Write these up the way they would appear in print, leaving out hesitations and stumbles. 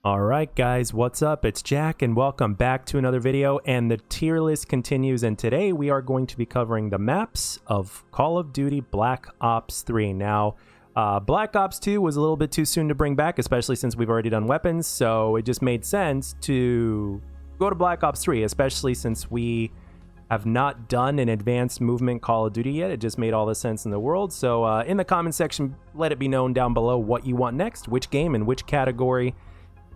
All right, guys, what's up? It's Jack, and welcome back to another video, and the tier list continues, and today we are going to be covering the maps of Call of Duty Black Ops 3. Now, Black Ops 2 was a little bit too soon to bring back, especially since we've already done weapons, so it just made sense to go to Black Ops 3, especially since we have not done an advanced movement Call of Duty yet. It just made all the sense in the world. So in the comment section, let it be known down below what you want next, which game and which category.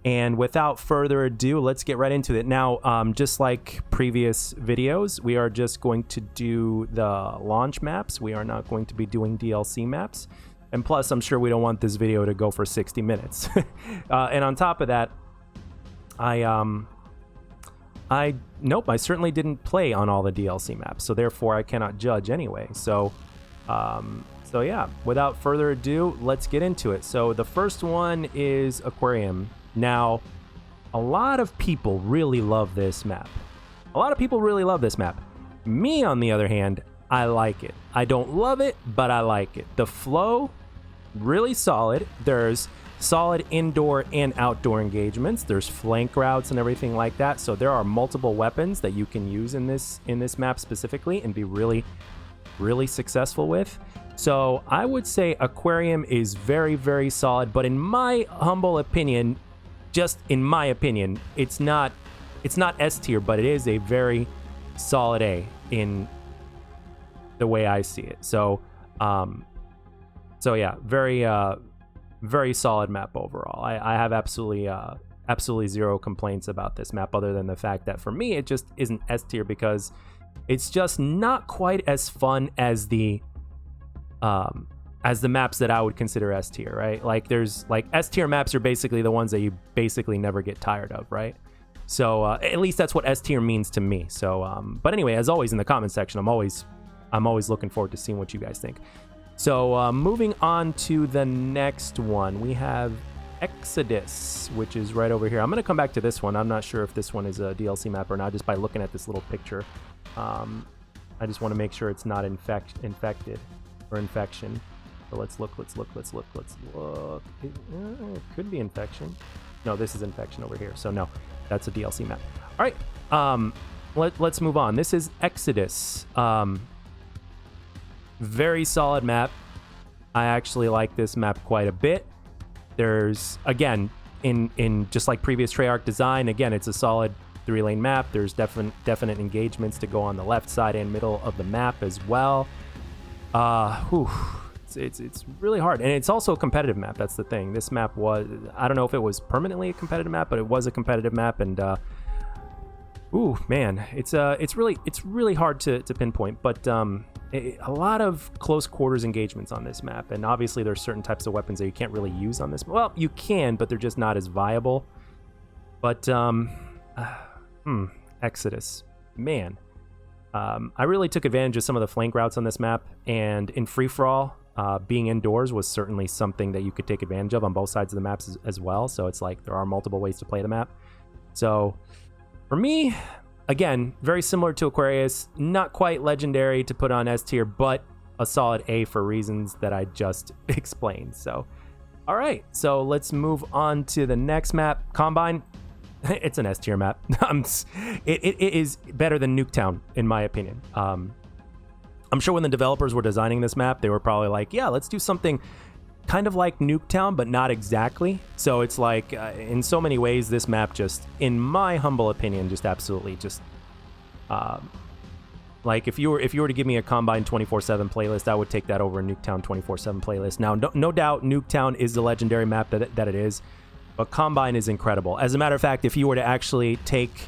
And without further ado, let's get right into it. Now, just like previous videos, we are just going to do the launch maps. We are not going to be doing DLC maps. And plus, I'm sure we don't want this video to go for 60 minutes. And on top of that, nope, I certainly didn't play on all the DLC maps. So therefore, I cannot judge anyway. So yeah, without further ado, let's get into it. So the first one is Aquarium. Now, a lot of people really love this map. Me, on the other hand, I like it. I don't love it, but I like it. The flow, really solid. There's solid indoor and outdoor engagements. There's flank routes and everything like that. So there are multiple weapons that you can use in this map specifically and be really, really successful with. So I would say Aquarium is very, very solid, but in my humble opinion, just in my opinion, it's not S tier, but it is a very solid A in the way I see it. So yeah, very solid map overall. I have absolutely zero complaints about this map, other than the fact that for me it just isn't S tier because it's just not quite as fun as the maps that I would consider S tier, right? Like there's like S tier maps are basically the ones that you basically never get tired of, right? So at least that's what S tier means to me. So but anyway, as always in the comment section, I'm always looking forward to seeing what you guys think. So moving on to the next one, we have Exodus, which is right over here. I'm going to come back to this one. I'm not sure if this one is a DLC map or not, just by looking at this little picture. I just want to make sure it's not infected or infection. So let's look. It could be infection. No, this is infection over here. So no, that's a DLC map. All right, let's move on. This is Exodus. Very solid map. I actually like this map quite a bit. There's, again, in just like previous Treyarch design, again, it's a solid 3-lane map. There's definite engagements to go on the left side and middle of the map as well. It's really hard, and it's also a competitive map. That's the thing. This map was, I don't know if it was permanently a competitive map, but it was a competitive map, and ooh, man, it's really hard to pinpoint, but a lot of close quarters engagements on this map, and obviously there's certain types of weapons that you can't really use on this. Well, you can, but they're just not as viable. But Exodus, man, I really took advantage of some of the flank routes on this map, and in free-for-all, being indoors was certainly something that you could take advantage of on both sides of the maps as well. So it's like there are multiple ways to play the map. So for me, again, very similar to Aquarius, not quite legendary to put on S tier, but a solid A for reasons that I just explained. So, all right, so let's move on to the next map, Combine. It's an S tier map. It is better than Nuketown, in my opinion. I'm sure when the developers were designing this map, they were probably like, yeah, let's do something kind of like Nuketown, but not exactly. So it's like, in so many ways, this map just, in my humble opinion, just absolutely just, like if you were to give me a Combine 24/7 playlist, I would take that over a Nuketown 24/7 playlist. Now, no doubt, Nuketown is the legendary map that it is, but Combine is incredible. As a matter of fact, if you were to actually take,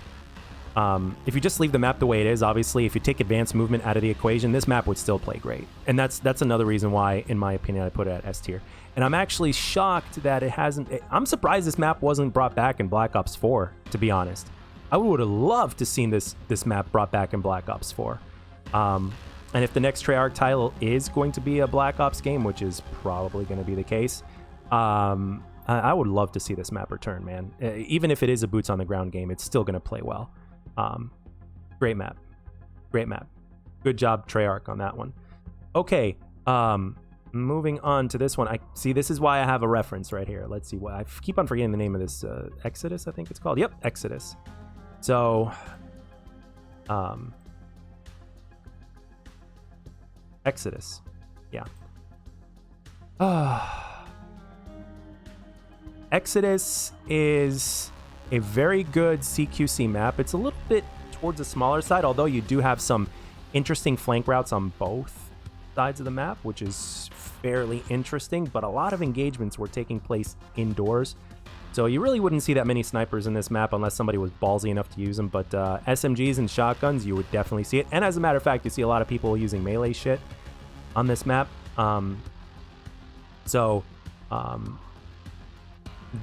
if you just leave the map the way it is, obviously, if you take advanced movement out of the equation, this map would still play great. And that's another reason why, in my opinion, I put it at S tier. And I'm actually shocked that it hasn't... I'm surprised this map wasn't brought back in Black Ops 4, to be honest. I would have loved to seen this map brought back in Black Ops 4. And if the next Treyarch title is going to be a Black Ops game, which is probably going to be the case, I would love to see this map return, man. Even if it is a boots on the ground game, it's still going to play well. Great map. Good job, Treyarch, on that one. Okay, moving on to this one. I see, this is why I have a reference right here. Let's see what I keep on forgetting the name of this. Exodus, I think it's called. Yep, Exodus. So, Exodus. Yeah. Exodus is a very good CQC map. It's a little bit towards the smaller side, although you do have some interesting flank routes on both sides of the map, which is fairly interesting, but a lot of engagements were taking place indoors. So you really wouldn't see that many snipers in this map unless somebody was ballsy enough to use them, but SMGs and shotguns, you would definitely see it. And as a matter of fact, you see a lot of people using melee shit on this map.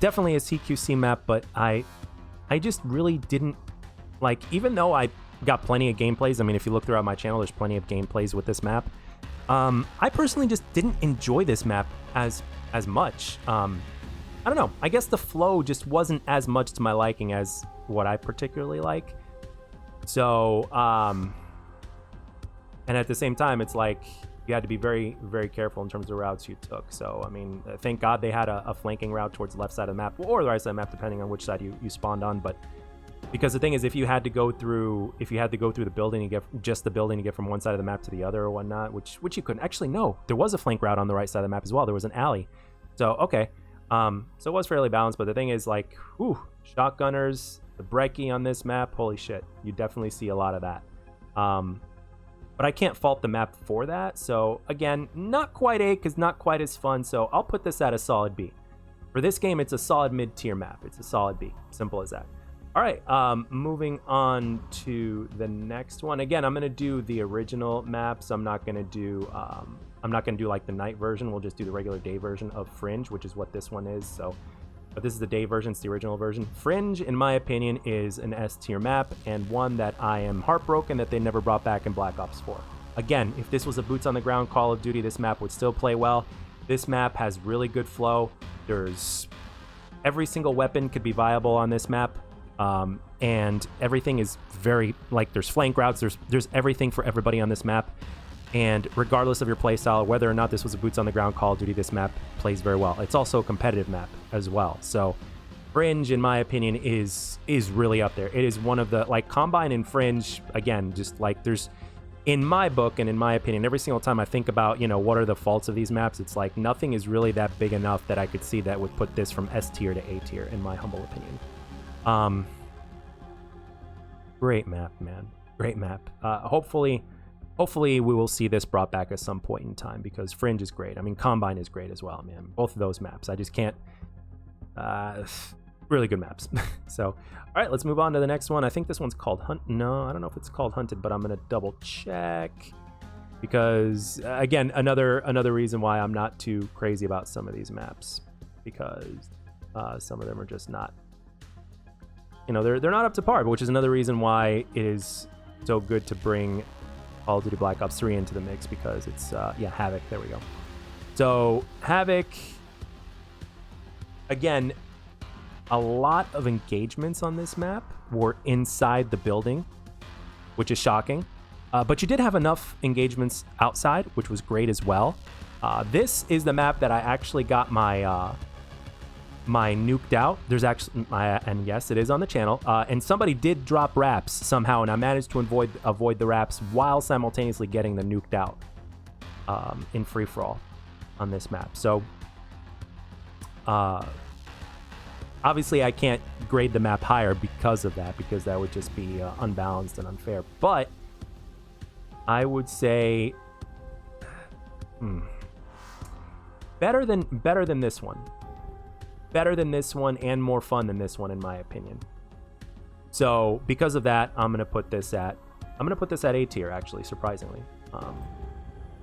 Definitely a CQC map, but I just really didn't like, even though I got plenty of gameplays. I mean, if you look throughout my channel, there's plenty of gameplays with this map. I personally just didn't enjoy this map as much. I don't know. I guess the flow just wasn't as much to my liking as what I particularly like. So, and at the same time, it's like you had to be very, very careful in terms of the routes you took. So, I mean, thank God they had a flanking route towards the left side of the map or the right side of the map, depending on which side you spawned on. But because the thing is, if you had to go through the building and get just the building to get from one side of the map to the other or whatnot, which you couldn't. Actually, no, there was a flank route on the right side of the map as well. There was an alley. So, okay. So it was fairly balanced, but the thing is, like, whew, shotgunners, the brekkie on this map, holy shit, you definitely see a lot of that. But I can't fault the map for that. So again, not quite A, because not quite as fun. So I'll put this at a solid B. For this game, it's a solid mid-tier map. It's a solid B. Simple as that. All right, moving on to the next one. Again, I'm gonna do the original maps. I'm not gonna do like the night version. We'll just do the regular day version of Fringe, which is what this one is. So, but this is the day version. It's the original version. Fringe, in my opinion, is an S tier map and one that I am heartbroken that they never brought back in Black Ops 4. Again, if this was a boots on the ground Call of Duty, this map would still play well. This map has really good flow. There's every single weapon could be viable on this map. And everything is very, like, there's flank routes, there's everything for everybody on this map. And regardless of your playstyle, whether or not this was a boots on the ground Call of Duty, this map plays very well. It's also a competitive map as well. So Fringe, in my opinion, is really up there. It is one of the, like, Combine and Fringe, again, just like there's, in my book and in my opinion, every single time I think about, you know, what are the faults of these maps, it's like nothing is really that big enough that I could see that would put this from S tier to A tier, in my humble opinion. Great map, man. Great map. Hopefully we will see this brought back at some point in time, because Fringe is great. I mean, Combine is great as well, man. Both of those maps. I just can't... really good maps. So, all right, let's move on to the next one. I think this one's called Hunt. No, I don't know if it's called Hunted, but I'm going to double check. Because, again, another reason why I'm not too crazy about some of these maps. Because some of them are just not... You know, they're not up to par, which is another reason why it is so good to bring Call of Duty Black Ops 3 into the mix, because it's, yeah, Havoc, there we go. So, Havoc, again, a lot of engagements on this map were inside the building, which is shocking. But you did have enough engagements outside, which was great as well. This is the map that I actually got my... my nuked out. There's actually, and yes, it is on the channel. And somebody did drop wraps somehow, and I managed to avoid the wraps while simultaneously getting the nuked out in free for all on this map. So obviously, I can't grade the map higher because of that, because that would just be unbalanced and unfair. But I would say better than this one. Better than this one and more fun than this one, in my opinion. So because of that, I'm gonna put this at A tier, actually, surprisingly.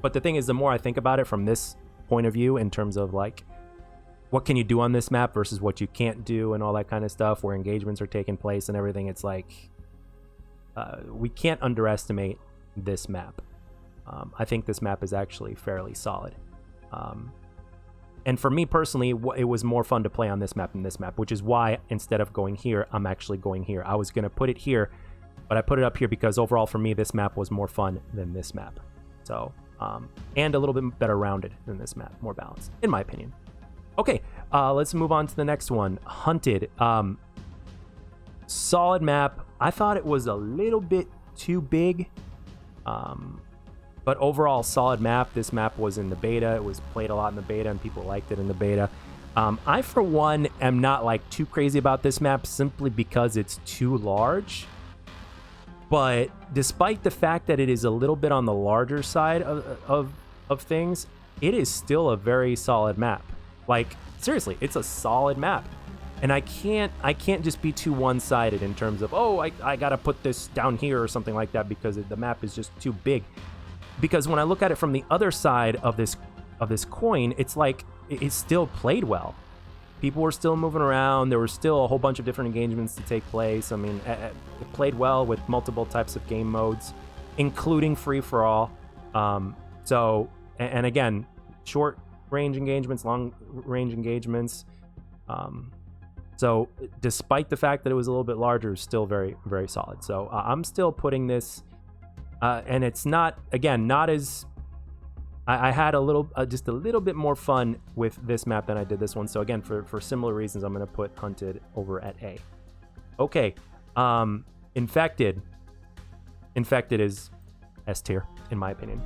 But the thing is, the more I think about it from this point of view, in terms of like what can you do on this map versus what you can't do and all that kind of stuff, where engagements are taking place and everything, it's like we can't underestimate this map. I think this map is actually fairly solid. And for me personally, it was more fun to play on this map than this map, which is why instead of going here, I'm actually going here. I was going to put it here, but I put it up here because overall for me, this map was more fun than this map. So and a little bit better rounded than this map, more balanced, in my opinion. Okay, let's move on to the next one. Hunted. Solid map. I thought it was a little bit too big, but overall solid map. This map was in the beta. It was played a lot in the beta, and people liked it in the beta. I, for one, am not like too crazy about this map simply because it's too large. But despite the fact that it is a little bit on the larger side of things, it is still a very solid map. Like, seriously, it's a solid map. And I can't just be too one-sided in terms of, oh, I gotta put this down here or something like that because the map is just too big. Because when I look at it from the other side of this coin, it's like it still played well. People were still moving around. There were still a whole bunch of different engagements to take place. I mean, it played well with multiple types of game modes, including free-for-all. So, and again, short range engagements, long range engagements. So despite the fact that it was a little bit larger, it's still very, very solid. So I'm still putting this, and it's not, again, not as, I had a little, just a little bit more fun with this map than I did this one. So again, for similar reasons, I'm going to put Hunted over at A. Okay. Infected. Infected is S tier, in my opinion.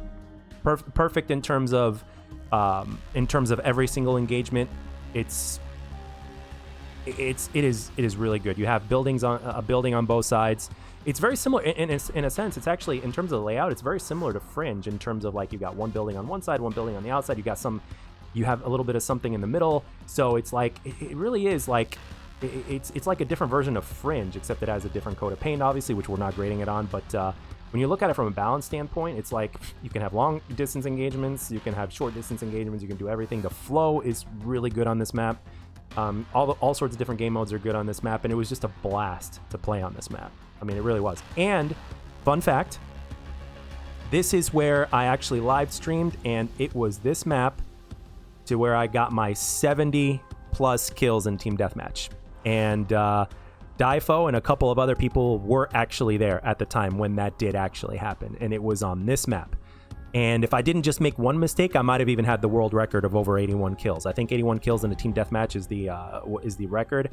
Perfect in terms of every single engagement. It is really good. You have buildings on a building on both sides. It's very similar in a sense. It's actually, in terms of the layout, it's very similar to Fringe in terms of, like, you got one building on one side, one building on the outside. You have a little bit of something in the middle. So it's like, it really is like, it's like a different version of Fringe, except it has a different coat of paint, obviously, which we're not grading it on. But when you look at it from a balance standpoint, it's like you can have long distance engagements, you can have short distance engagements, you can do everything. The flow is really good on this map. All sorts of different game modes are good on this map, and it was just a blast to play on this map. I mean, it really was. And fun fact, this is where I actually live streamed, and it was this map to where I got my 70 plus kills in team deathmatch. And Difo and a couple of other people were actually there at the time when that did actually happen, and it was on this map. And if I didn't just make one mistake, I might have even had the world record of over 81 kills. I think 81 kills in a team deathmatch is the record.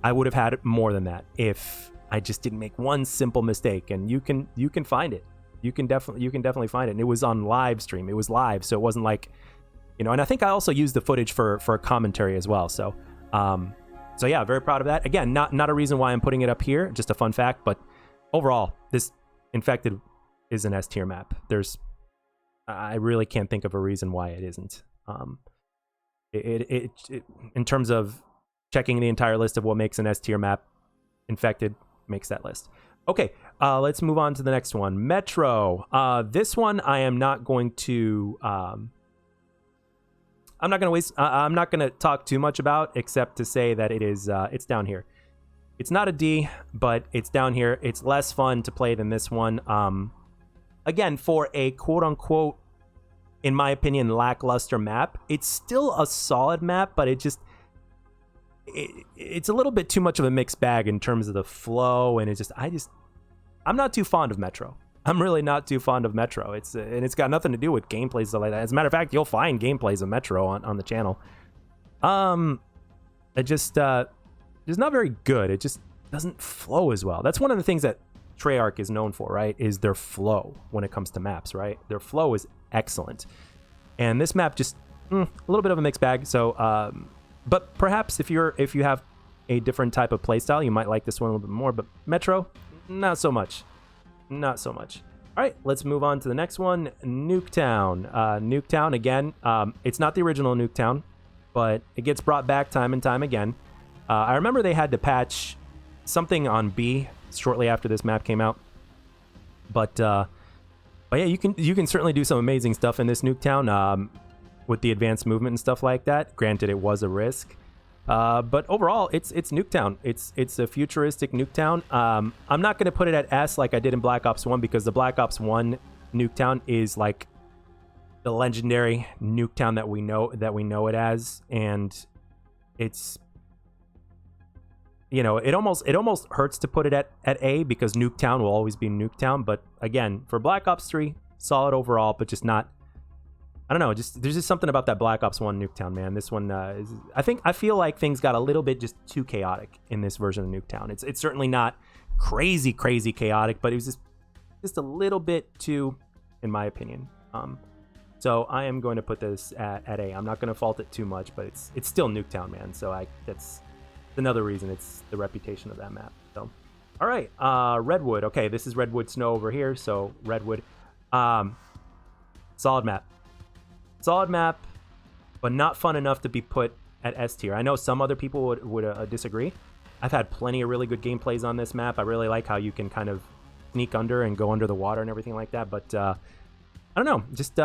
I would have had more than that if I just didn't make one simple mistake. And you can find it. You can definitely find it. And it was on live stream. It was live, so it wasn't like, you know. And I think I also used the footage for commentary as well. So yeah, very proud of that. Again, not a reason why I'm putting it up here. Just a fun fact. But overall, this Infected is an S tier map. I really can't think of a reason why it isn't. In terms of checking the entire list of what makes an S tier map, Infected makes that list. Okay, let's move on to the next one. Metro. This one I am not going to. I'm not going to talk too much about, except to say that it's down here. It's not a D, but it's down here. It's less fun to play than this one. Again, for a quote-unquote, in my opinion, lackluster map, it's still a solid map, but it's a little bit too much of a mixed bag in terms of the flow, and I'm not too fond of Metro. I'm really not too fond of Metro. And it's got nothing to do with gameplay, stuff like that. As a matter of fact, you'll find gameplays of Metro on the channel. It's not very good. It just doesn't flow as well. That's one of the things that Treyarch is known for, right? Is their flow when it comes to maps, right? Their flow is excellent, and this map just a little bit of a mixed bag. So, but perhaps if you have a different type of playstyle, you might like this one a little bit more. But Metro, not so much. All right, let's move on to the next one. Nuketown. Nuketown again. It's not the original Nuketown, but it gets brought back time and time again. I remember they had to patch something on B shortly after this map came out, but yeah, you can certainly do some amazing stuff in this Nuketown with the advanced movement and stuff like that. Granted, it was a risk, but overall, it's Nuketown. It's a futuristic Nuketown. I'm not going to put it at S like I did in Black Ops 1, because the Black Ops 1 Nuketown is like the legendary Nuketown that we know it as, and it's, you know, it almost hurts to put it at A, because Nuketown will always be Nuketown. But again, for Black Ops 3, solid overall, but just not I don't know, there's just something about that Black Ops 1 Nuketown, man. This one, I feel like things got a little bit just too chaotic in this version of Nuketown. It's certainly not crazy chaotic, but it was just a little bit too, in my opinion. So I am going to put this at A. I'm not going to fault it too much, but it's still Nuketown, man. So that's another reason. It's the reputation of that map. So, all right, Redwood. Okay, this is Redwood Snow over here. So Redwood, solid map, but not fun enough to be put at S tier. I know some other people would disagree. I've had plenty of really good gameplays on this map. I really like how you can kind of sneak under and go under the water and everything like that. But I don't know, just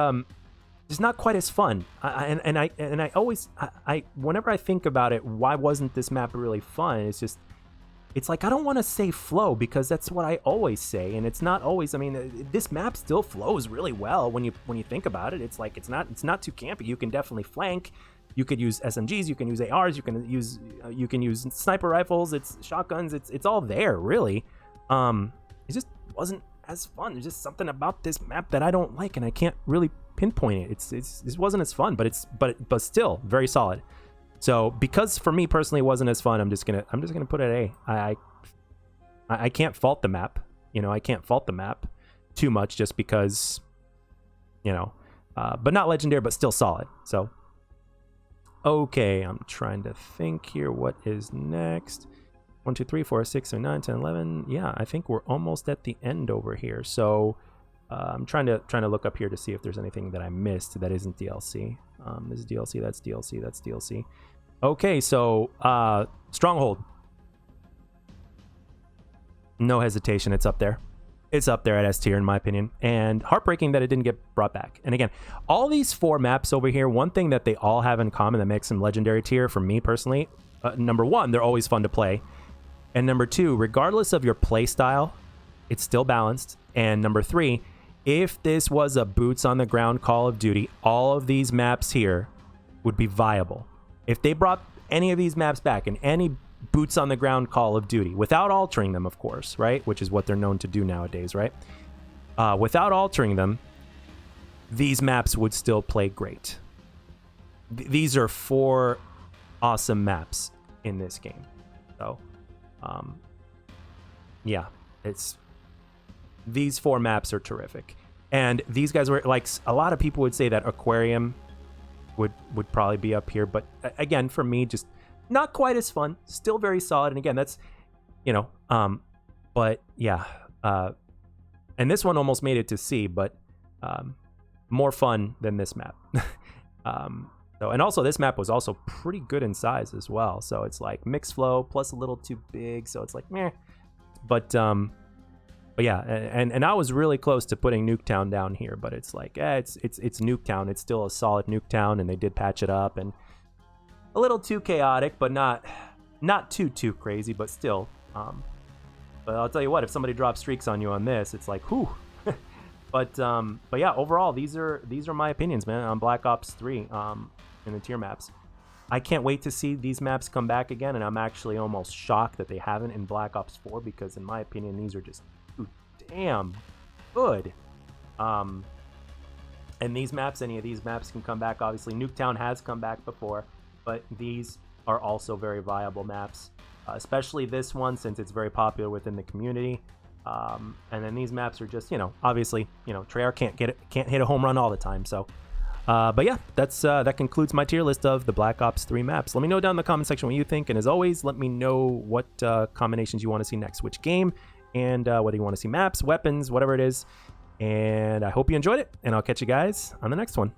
not quite as fun. I always whenever I think about it, why wasn't this map really fun? It's like I don't want to say flow because that's what I always say, and it's not always. I mean, this map still flows really well when you think about it. It's like it's not too campy. You can definitely flank. You could use SMGs. You can use ARs. You can use sniper rifles. It's shotguns. It's all there really. It just wasn't as fun. There's just something about this map that I don't like, and I can't really pinpoint it. This wasn't as fun, but still very solid. So because for me personally it wasn't as fun, I'm just gonna put it at A. I can't fault the map. I can't fault the map too much just because, but not legendary, but still solid. So okay, I'm trying to think here. What is next? 1, 2, 3, 4, 6, 7, 9, 10, 11. Yeah, I think we're almost at the end over here. So I'm trying to look up here to see if there's anything that I missed that isn't DLC. This is DLC. That's DLC. That's DLC. Okay, so Stronghold. No hesitation. It's up there. It's up there at S tier in my opinion. And heartbreaking that it didn't get brought back. And again, all these 4 maps over here, one thing that they all have in common that makes them legendary tier for me personally, number 1, they're always fun to play. And number 2, regardless of your play style, it's still balanced. And number 3, if this was a boots on the ground Call of Duty, all of these maps here would be viable. If they brought any of these maps back in any boots on the ground Call of Duty, without altering them, of course, right? Which is what they're known to do nowadays, right? Without altering them, these maps would still play great. These are 4 awesome maps in this game. So, yeah, these 4 maps are terrific. And these guys were like, a lot of people would say that Aquarium would probably be up here, but again, for me, just not quite as fun. Still very solid. And again, that's but yeah, and this one almost made it to C, but more fun than this map. So, and also this map was also pretty good in size as well. So it's like mixed flow plus a little too big. So it's like meh. But yeah, and I was really close to putting Nuketown down here, but it's like it's Nuketown. It's still a solid Nuketown, and they did patch it up and a little too chaotic, but not too crazy, but still. But I'll tell you what, if somebody drops streaks on you on this, it's like whew. But yeah, overall, these are my opinions, man, on Black Ops 3 in the tier maps. I can't wait to see these maps come back again, and I'm actually almost shocked that they haven't in Black Ops 4 because, in my opinion, these are just damn good. And these maps, any of these maps can come back. Obviously, Nuketown has come back before, but these are also very viable maps, especially this one since it's very popular within the community. And then these maps are just, obviously, Treyarch can't hit a home run all the time. So, but yeah, that concludes my tier list of the Black Ops 3 maps. Let me know down in the comment section what you think, and as always, let me know what combinations you want to see next, which game, and whether you want to see maps, weapons, whatever it is. And I hope you enjoyed it, and I'll catch you guys on the next one.